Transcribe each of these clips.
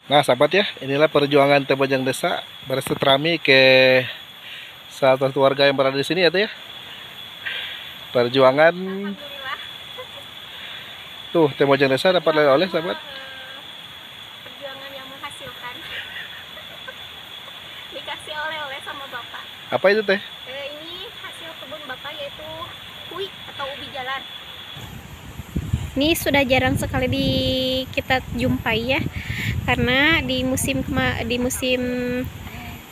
Nah sahabat ya, inilah perjuangan Temojang Desa bersilaturahmi ke salah satu warga yang berada di sini ya Teh ya. Perjuangan tuh Temojang Desa dapat oleh-oleh sahabat. Perjuangan yang menghasilkan. Dikasih oleh-oleh sama Bapak. Apa itu Teh? Ini hasil kebun Bapak, yaitu kui atau ubi jalar. Ini sudah jarang sekali kita jumpai ya, karena di musim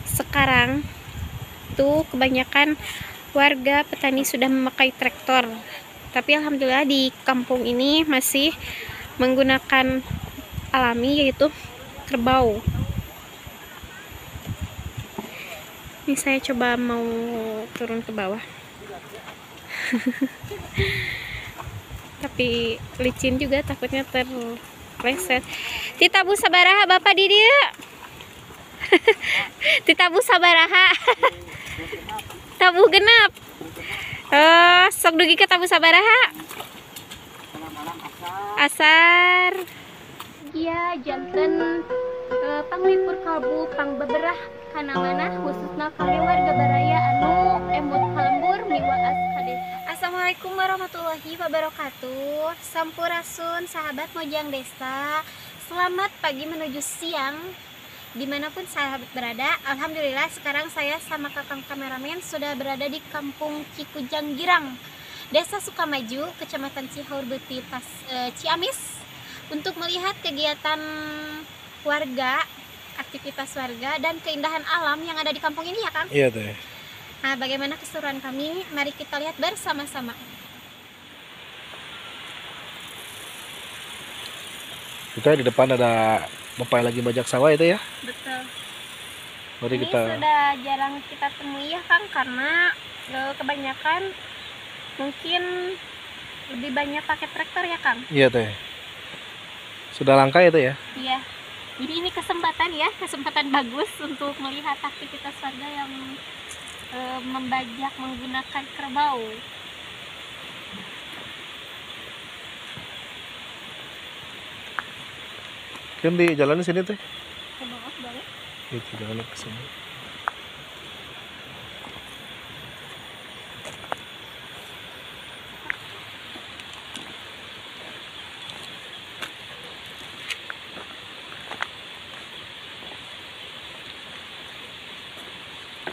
sekarang tuh kebanyakan warga petani sudah memakai traktor. Tapi alhamdulillah di kampung ini masih menggunakan alami, yaitu kerbau. Ini saya coba mau turun ke bawah. Tapi licin juga, takutnya terpleset. Tita Bu sabaraha Bapak di dieu? Tita Bu sabaraha? Tabu genap. Sok dugi ke tabu sabaraha? Asar. Iya, janten panglipur kalbu pang beberah kana mana khususna kade warga baraya anu emut kalembur miwaas kade. Assalamualaikum warahmatullahi wabarakatuh. Sampurasun sahabat Mojang Desa. Selamat pagi menuju siang dimanapun sahabat berada. Alhamdulillah sekarang saya sama kakang kameramen sudah berada di kampung Cikujang Girang, Desa Sukamaju, Kecamatan Cihaur Beuti, Ciamis, untuk melihat kegiatan warga, aktivitas warga dan keindahan alam yang ada di kampung ini ya Kang? Iya Teh. Nah, bagaimana keseruan kami? Mari kita lihat bersama-sama. Kita di depan ada Bapak yang lagi bajak sawah itu ya. Betul. Mari Ini kita. sudah jarang kita temui ya Kang, karena kebanyakan mungkin lebih banyak pakai traktor ya Kang. Iya Teh. Sudah langka ya Teh ya. Iya. Jadi ini kesempatan bagus untuk melihat aktivitas warga yang membajak menggunakan kerbau. Kan di jalan sini Teh. Ke bawah boleh? Itu jalan ke sini.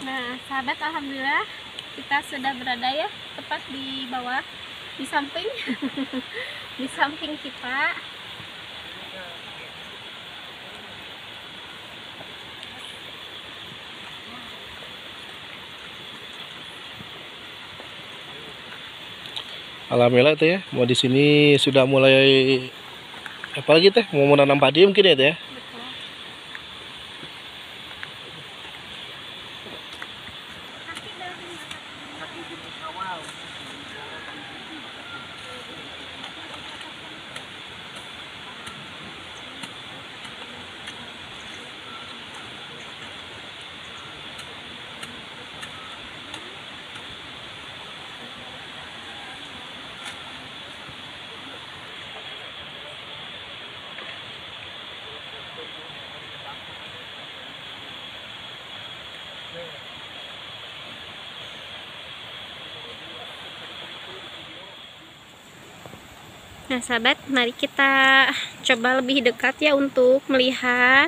Nah, sahabat, alhamdulillah kita sudah berada ya tepat di bawah, di samping di samping kita. Alhamdulillah Teh ya. Mau di sini sudah mulai apa lagi Teh? Mau menanam padi mungkin ya Teh ya. Betul. Nah sahabat, mari kita coba lebih dekat ya untuk melihat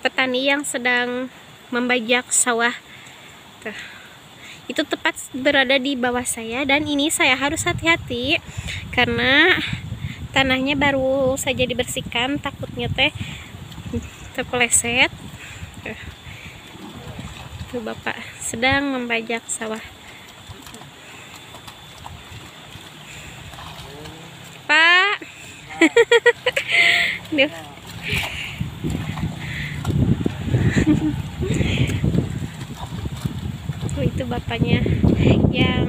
petani yang sedang membajak sawah. Tuh. Itu tepat berada di bawah saya, dan ini saya harus hati-hati karena tanahnya baru saja dibersihkan, takutnya teh terpeleset. Tuh Bapak sedang membajak sawah. Pak. Duh. Oh, itu bapaknya yang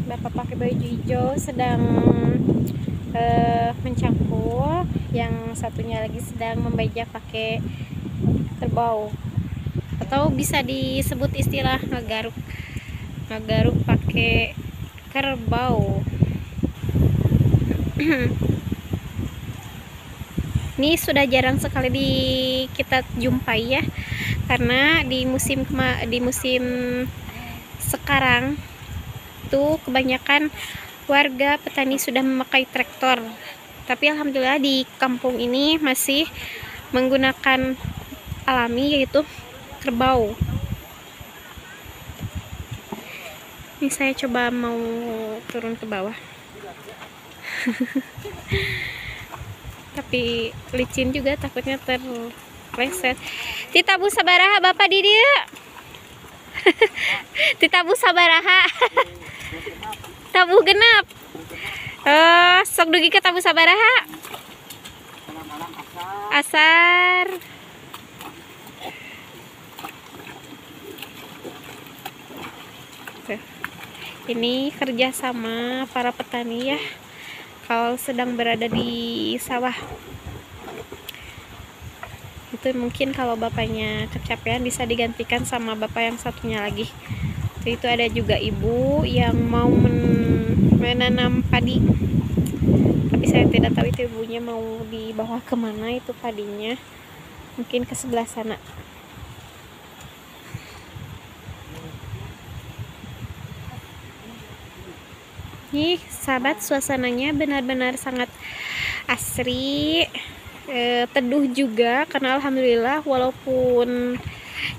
bapak pakai baju hijau sedang mencangkul, yang satunya lagi sedang membajak pakai kerbau, atau bisa disebut istilah ngegaruk pakai kerbau. Ini sudah jarang sekali kita jumpai ya, karena di musim sekarang tuh kebanyakan warga petani sudah memakai traktor. Tapi alhamdulillah di kampung ini masih menggunakan alami, yaitu kerbau. Ini saya coba mau turun ke bawah. Tapi licin juga, takutnya terpleset. Tita Bu sabaraha Bapak di dia. Tita Bu sabaraha. Tabu genap. Sok dugi ke tabu sabaraha. Asar. Ini kerjasama para petani ya, kalau sedang berada di sawah. Itu mungkin kalau bapaknya kecapean bisa digantikan sama bapak yang satunya lagi. Itu ada juga ibu yang mau menanam padi, tapi saya tidak tahu itu ibunya mau dibawa kemana itu padinya, mungkin ke sebelah sana. Nih sahabat, suasananya benar-benar sangat asri, teduh juga, karena alhamdulillah walaupun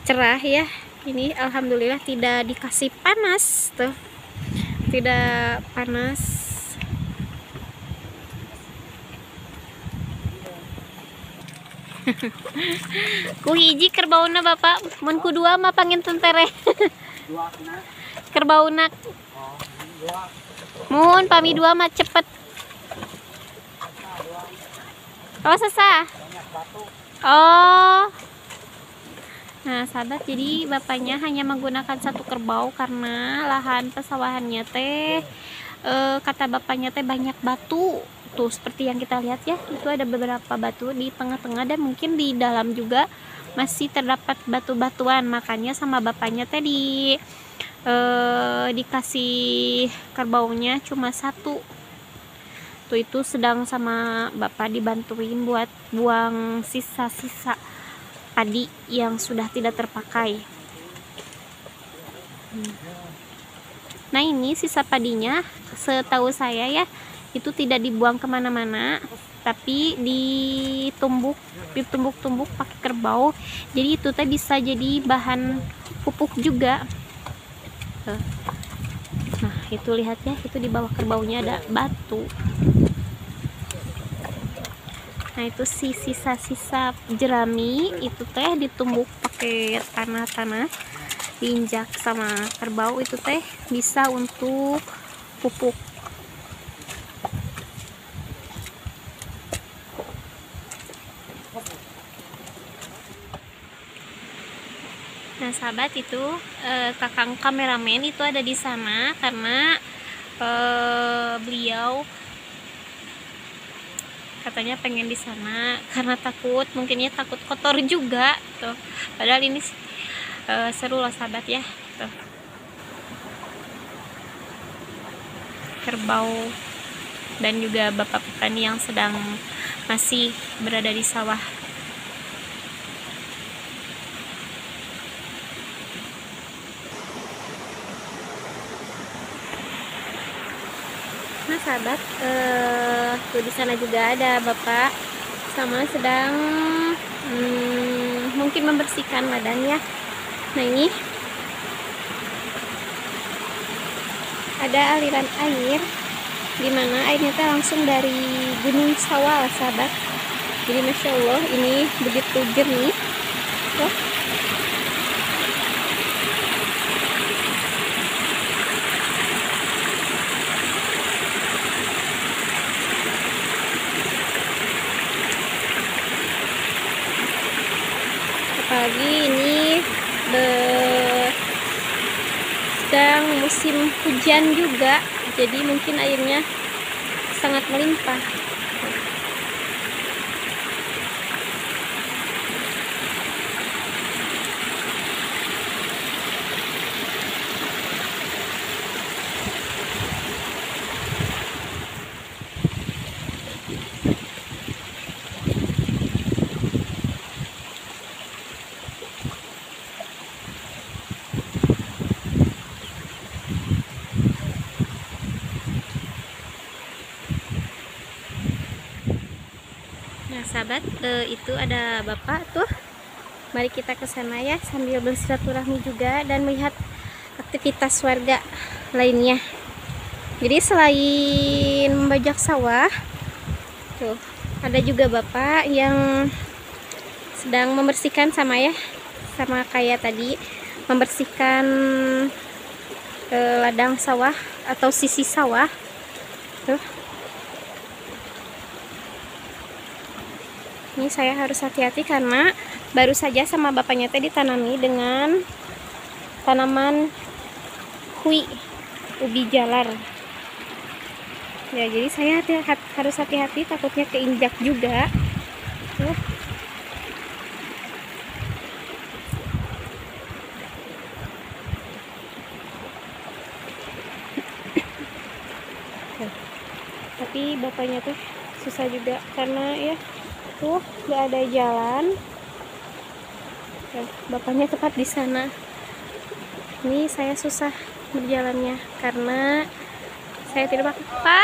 cerah ya, ini alhamdulillah tidak dikasih panas tuh, tidak panas. Ku hiji kerbauna bapak, mun ku dua mah pangin tentere. Kerbaunak. Mohon pami dua mah cepet. Oh sesah. Oh. Nah sahabat, jadi bapaknya hanya menggunakan satu kerbau karena lahan pesawahannya teh kata bapaknya teh banyak batu. Tuh seperti yang kita lihat ya, itu ada beberapa batu di tengah-tengah dan mungkin di dalam juga masih terdapat batu-batuan. Makanya sama bapaknya teh dikasih kerbaunya cuma satu. Tuh itu sedang sama bapak dibantuin buat buang sisa-sisa padi yang sudah tidak terpakai. Nah ini sisa padinya, setahu saya ya, itu tidak dibuang kemana-mana, tapi ditumbuk-tumbuk pakai kerbau. Jadi itu teh bisa jadi bahan pupuk juga. Nah itu lihat ya, itu di bawah kerbaunya ada batu. Nah itu sisa-sisa jerami itu teh ditumbuk pakai tanah-tanah, diinjak sama kerbau, itu teh bisa untuk pupuk. Nah sahabat, itu kakang kameramen itu ada di sana karena beliau katanya pengen di sana karena takut, mungkinnya takut kotor juga tuh. Padahal ini seru loh sahabat ya. Tuh. Kerbau dan juga bapak petani yang sedang masih berada di sawah. Nah sahabat, tuh di sana juga ada bapak sama sedang mungkin membersihkan ladang ya. Nah ini ada aliran air, dimana airnya langsung dari Gunung Sawal sahabat. Jadi masya Allah ini begitu jernih. Tuh. Apalagi ini sedang musim hujan juga, jadi mungkin airnya sangat melimpah. Nah sahabat, itu ada bapak tuh. Mari kita ke sana ya sambil bersilaturahmi juga dan melihat aktivitas warga lainnya. Jadi selain membajak sawah, tuh ada juga bapak yang sedang membersihkan sama kayak tadi, membersihkan ladang sawah atau sisi sawah. Tuh. Ini saya harus hati-hati karena baru saja sama bapaknya tadi ditanami dengan tanaman ubi jalar. Ya, jadi saya harus hati-hati, takutnya keinjak juga. Tuh. Tapi bapaknya tuh susah juga karena ya tuh nggak ada jalan. Bapaknya tepat di sana. Ini saya susah berjalannya karena saya tidak apa.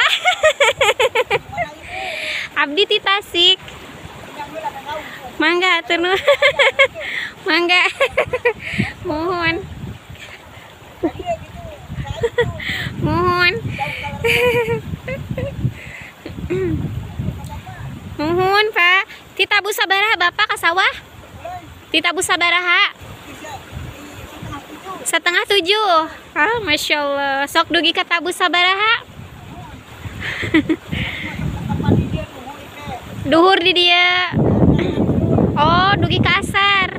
Abdi ti Tasik. Mangga atuh. Mangga. Mohon. Mohon. Mohon Pak. Tita Bu sabaraha Bapak ka sawah? Tita Bu sabaraha? 6:30. Ah, Masya Allah. Sok dugi ka tabu sabaraha? Duhur di dia. Oh, dugi ka asar.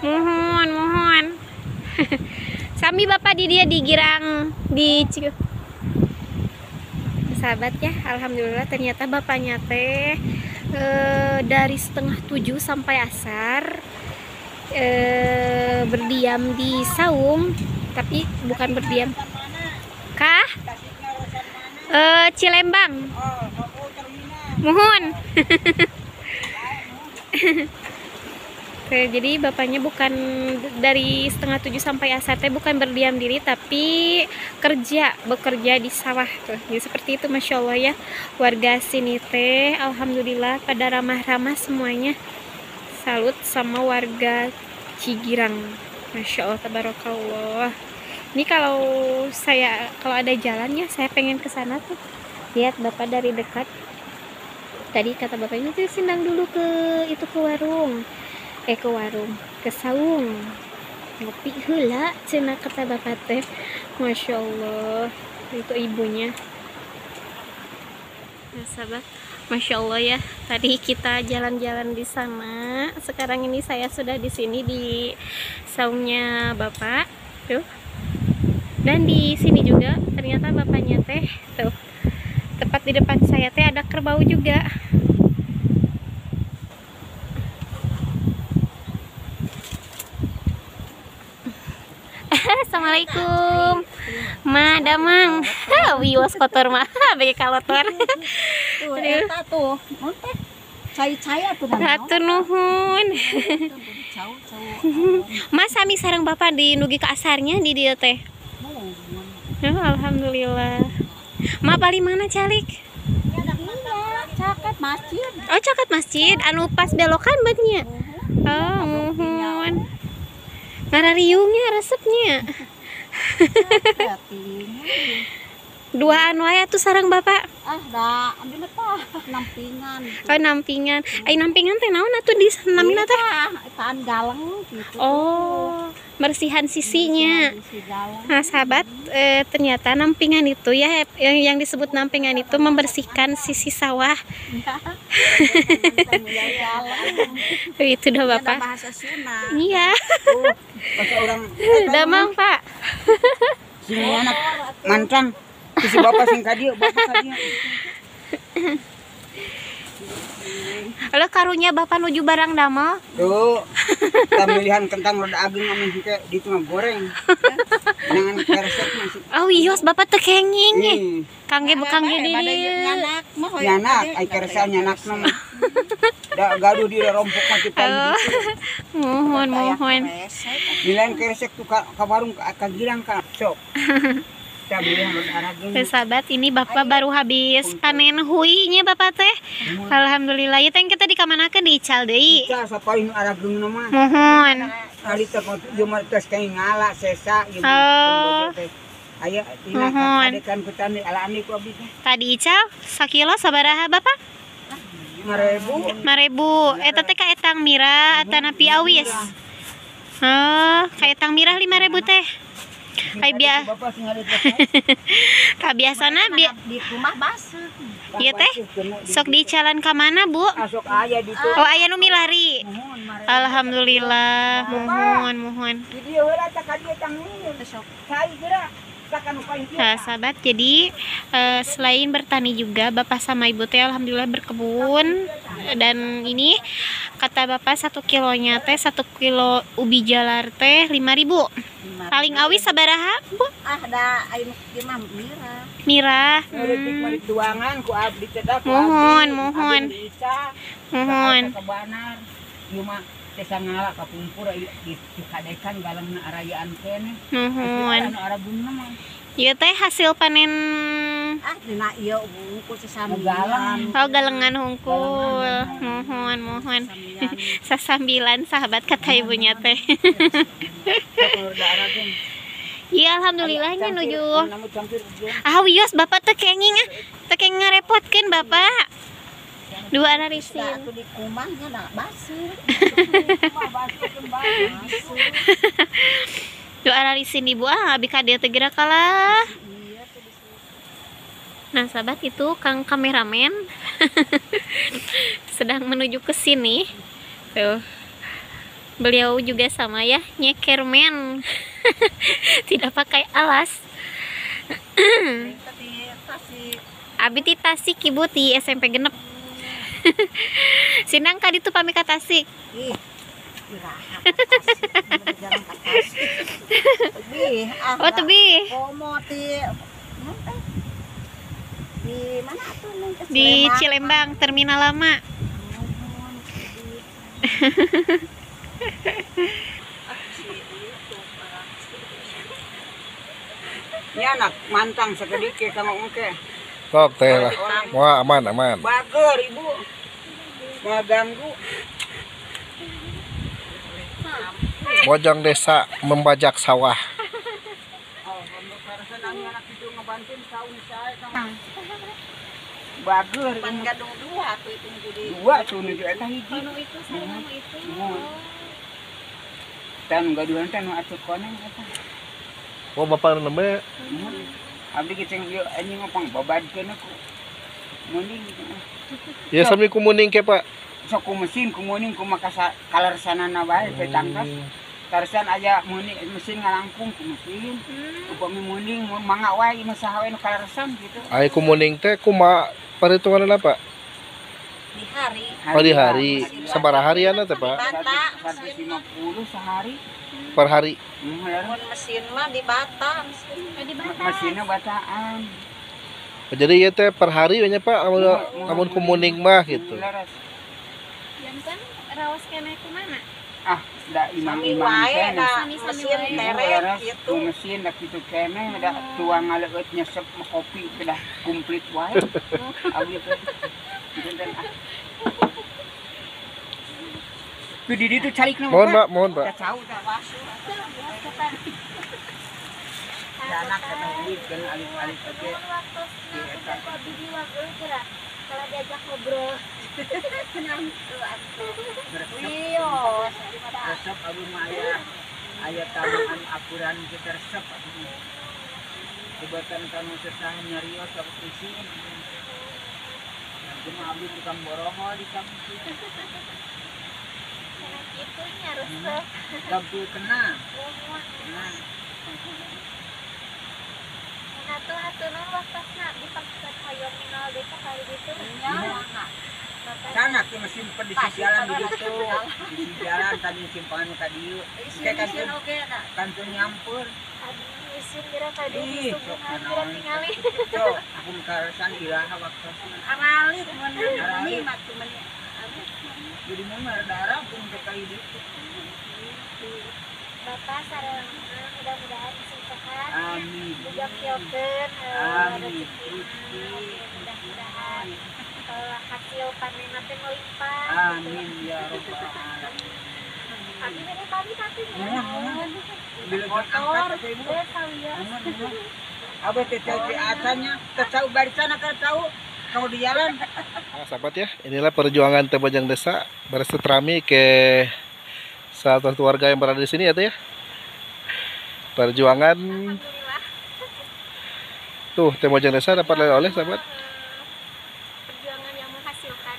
Mohon. Sami Bapak di dia digirang di sahabat ya, alhamdulillah ternyata bapaknya teh dari 6:30 sampai asar berdiam di saung, tapi bukan berdiam kah? Cilembang. Mohon. Jadi bapaknya bukan dari 6:30 sampai asar teh bukan berdiam diri tapi bekerja di sawah tuh. Jadi seperti itu, Masya Allah ya, warga sini teh alhamdulillah pada ramah-ramah semuanya. Salut sama warga Cigirang, Masya Allah, tabarakallah. Ini kalau ada jalannya saya pengen ke sana tuh, lihat bapak dari dekat. Tadi kata bapaknya tuh sindang dulu ke warung. Ke saung ngopi heula cenah kata bapak teh. Masya Allah, itu ibunya. Nah, sahabat, Masya Allah ya, tadi kita jalan-jalan di sana, sekarang ini saya sudah di sini di saungnya bapak tuh, dan di sini juga ternyata bapaknya teh tuh tepat di depan saya teh ada kerbau juga. Assalamualaikum. Ma damang. Wios kotor mah. Bege kalotor. Tuh, eta tuh. Teh. Cai-cai atuh dan. Hatur nuhun. Mas sami sareng Bapak di nugi ka asarnya di dieu teh. Oh, alhamdulillah. Ma bali mana calik? Caket masjid. Oh, caket masjid anu pas belokan batnya. Oh, nuhun. Ngarariungnya resepnya. Duaan wae atuh sareng Bapak. Da ambil tah nampingan. Oh, nampingan. Ai nampingan teh naon atuh di namina teh? Taan galeng gitu. Oh, bersihan sisinya. Nah, sahabat, ternyata nampingan itu ya yang disebut nampingan itu membersihkan sisi sawah. Itu dah Bapak. Bahasa Sunda. Iya. Bahasa orang Damang, Pak. sini anak mantrang. Si bapak sing ka dieu, bapak ka dieu. Halo karunya Bapak nuju barang damel. Tuh. Pemilihan kentang roda agung amin hike ditu mah goreng. Jangan keresek masih. Oh, wios Bapak teu kenging. Nih, Kangge bekangge di dieu. nyanak ai keresek nyanak mah. Da gaduh di rompok mah kita gitu. Mohon. Milain keresek tuh ka warung ka girang ka sok. kita beli yang berharga. Sahabat, ini Bapak baru habis panen huinya Bapak teh. Alhamdulillah. Ya teh kita di kamanakeun di Ical deui. Kita sapain arageun mah. Mohon. Ali teh cuma tes kayak ngala sesa gitu. Oh. Aya tina Mohon. kadekan petani alami ku abdi teh. Tadi Ical sakilo sabaraha Bapak? 5.000. 5.000. Eta teh ka etang mira atanapi awis. Oh, ka etang mirah 5.000 teh. Kayak Bapak sing ngarit biasana Di rumah basuh. Ieu teh sok di jalan ka mana, Bu? Asok aya di tu. Oh, aya nu milari. Mohon mare. Alhamdulillah. Mohon. Di dieu heula teh ka dieu tang ini. Sai geura. Sakan upain kieu. Nah, sahabat, jadi selain bertani juga Bapak sama Ibu teh alhamdulillah berkebun. Dan ini kata Bapak 1 kilonya teh 1 kilo ubi jalar teh 5.000. Paling awis sabaraha, Bu? Da ayo mah mira. Mirah. Ngeuretik mari tuangan ku abdi teh da. Mohon. Mohon. Kebanar. Ieu mah teh sangala kapumpur di kadekan galangna arayaan kene. Mohon. Anu arabunna mah. Ieu teh hasil panen Dina ieu bungkus sesamian. oh galengan hungkul. Mohon. Sasambilan sahabat kata ibunya teh. Iya alhamdulillahnya nuju. Wios Bapak teh kenging ngarepotkeun Bapak. Dua ada risin. Aku di kumahnya da basuh. Dua ada risin Ibu abi ka dieu teh geura kalah. Nah, sahabat itu Kang kameramen sedang menuju ke sini. Tuh. Beliau juga sama ya, nyekermen. Tidak pakai alas. Abi ti Tasik Ibu ti SMP genep. Sinang ka ditu pami ka Tasik. Ih. Jarang ka Tasik. Oh, tebih. Komo ti di mana tuh nih? Di Cilembang, terminal lama. Ini anak mantang sekedike kanggo engke. Sok teh lah. Wah, aman. Bager Ibu. Mau ganggu. Bojong desa membajak sawah. Bager. Pan gadung dua tuh itu jadi. Dua tuh nuju eta hiji. Itu sama itu. Tan gaduhan teh nu atuh koneng eta. Oh, Bapak nembe Abdi keceng ieu anjing ngopang babadkeun aku. Mending ya sami kumuning ke Pak. sok ku mesin ku muning ku makasa kalarsanana bae teh tangkas. Tarsan aja mesin ngalangkung ku mesin. Upami muning mangga wae ieu saha wae nu kalarsan gitu. Ai kumuning teh kumaha perhitunganna Pak? Di hari. Oh, di hari. Sabaraha hariana teh Pak? 150 sehari. Per hari. Mun mesin mah di Batam. Mesinnya bataan. Jadi ieu teh per hari nya Pak amun kumuning mah gitu. Jantan rawas kene ku mana? Ah, da imam-imam Wae kene. da mesin teret gitu. Mesin da kitu kene da tuang ngaleut nyesep kopi udah komplit wae. Abdi teh. Ku di ditu calikna. Mohon Pak. Cau da wasu. Anak kata duit kan alit-alit aja. Kalau diajak ngobrol. Resep abu maya ayat taman akuran kita resep kebatan kanu sesah nyarios ke isi cuma abdi tukang boroho di kampung Itu harus kampung kena atuh nun waktasna dipaksa hayong minal desa kali gitu. sana ke mesin di jalan di situ di jalan tadi simpangan tadi kayak kantun nyampur Isin kira tadi ih kira tingali. cok aku karasan iraha waktu Aralit mun ini mah cuman jadi mau darah pun ke kali itu Bapak sareng mudah-mudahan sehat. Amin. Juga piokeun Amin. rezeki. Mudah-mudahan hasil panen teh melimpah. Amin ya rabbal alamin. Abi bade pamit atuh ya. Bila angkat ke ibu. Sawiya. Abah teh tahu di atasnya, tahu barisan akan tahu kamu di jalan. Nah, sahabat ya, inilah perjuangan Teh Bojang Desa bersilaturahmi ke salah satu warga yang berada di sini ya Teh ya. Perjuangan Alhamdulillah. tuh Teh Bojang Desa dapat oleh-oleh sahabat. Perjuangan yang menghasilkan.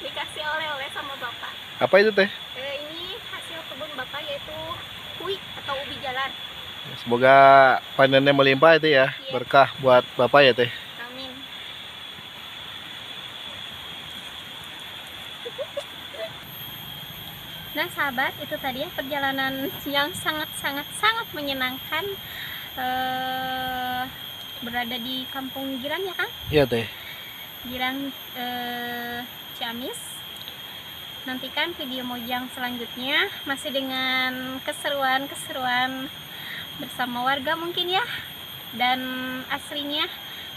Dikasih oleh-oleh sama Bapak. Apa itu Teh? Ini hasil kebun Bapak yaitu kui atau ubi jalar. Semoga panennya melimpah itu ya, berkah buat Bapak ya Teh. Amin. Nah sahabat, itu tadi ya perjalanan yang sangat menyenangkan, berada di kampung Giran ya Kang? Iya Teh. Giran Ciamis. Nantikan video Mojang selanjutnya masih dengan keseruan bersama warga mungkin ya, dan aslinya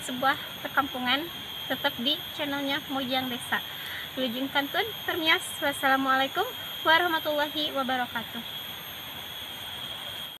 sebuah perkampungan, tetap di channelnya Mojang Desa. Wilujeng Kantun Permias. Wassalamualaikum warahmatullahi wabarakatuh.